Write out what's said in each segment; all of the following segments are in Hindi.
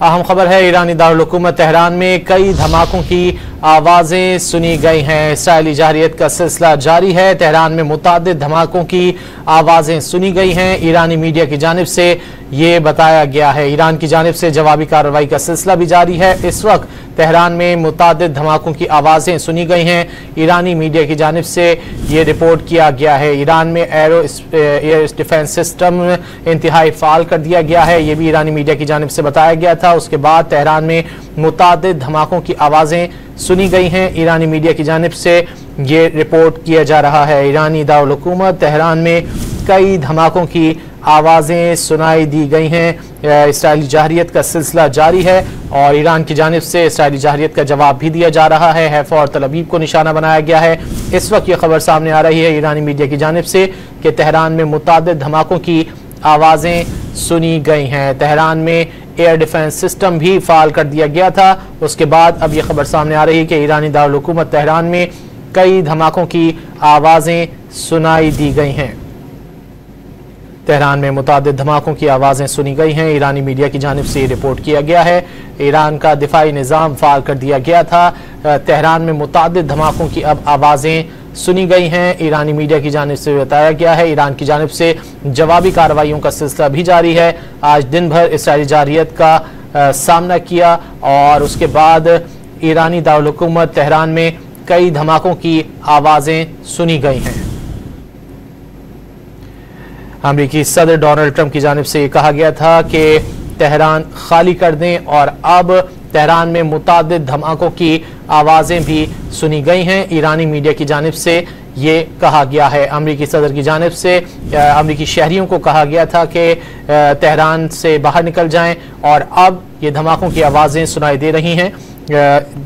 अहम खबर है, ईरानी दारुल हुकूमत तेहरान में कई धमाकों की आवाज़ें सुनी गई हैं। इसराइली जहरियत का सिलसिला जारी है। तेहरान में मुतादिद धमाकों की आवाज़ें सुनी गई हैं। ईरानी मीडिया की जानिब से ये बताया गया है। ईरान की जानिब से जवाबी कार्रवाई का सिलसिला भी जारी है। इस वक्त तेहरान में मुतादिद धमाकों की आवाज़ें सुनी गई हैं। ईरानी मीडिया की जानिब से ये रिपोर्ट किया गया है। ईरान में एयर डिफेंस सिस्टम इंतहाई फ़ाल कर दिया गया है। ये भी ईरानी मीडिया की जानिब से बताया गया था। उसके बाद तेहरान में मुतादिद धमाकों की आवाज़ें सुनी गई हैं। ईरानी मीडिया की जानिब से ये रिपोर्ट किया जा रहा है। ईरानी दारुल हुकूमत तेहरान में कई धमाकों की आवाज़ें सुनाई दी गई हैं। इसराइली जहरियत का सिलसिला जारी है और ईरान की जानिब से इसराइली जहरियत का जवाब भी दिया जा रहा है। हैफा और तल अबीब को निशाना बनाया गया है। इस वक्त ये खबर सामने आ रही है ईरानी मीडिया की जानिब से कि तेहरान में मुतादिद धमाकों की आवाज़ें सुनी गई हैं। तेहरान में एयर डिफेंस सिस्टम भी फ़ाल कर दिया गया था। उसके बाद अब यह खबर सामने आ रही है कि ईरानी दारुल हुकूमत तेहरान में कई धमाकों की आवाज़ें सुनाई दी गई हैं। तेहरान में मुतादिद धमाकों की आवाज़ें सुनी गई हैं। ईरानी मीडिया की जानिब से रिपोर्ट किया गया है। ईरान का दिफाई निज़ाम फ़ाल कर दिया गया था। तेहरान में मुतादिद धमाकों की अब आवाज़ें सुनी गई हैं। ईरानी मीडिया की जानिब से बताया गया है। ईरान की जानिब से जवाबी कार्रवाइयों का सिलसिला भी जारी है। आज दिन भर इसराइली जहरियत का सामना किया और उसके बाद ईरानी दारुल हुकूमत तेहरान में कई धमाकों की आवाज़ें सुनी गई हैं। अमेरिकी सदर डोनाल्ड ट्रंप की जानिब से कहा गया था कि तेहरान खाली कर दें और अब तेहरान में मुतादिद धमाकों की आवाज़ें भी सुनी गई हैं। ईरानी मीडिया की जानिब से ये कहा गया है। अमेरिकी सदर की जानिब से अमेरिकी शहरियों को कहा गया था कि तेहरान से बाहर निकल जाएं और अब ये धमाकों की आवाज़ें सुनाई दे रही हैं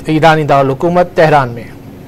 ईरानी दारुल हुकूमत तेहरान में।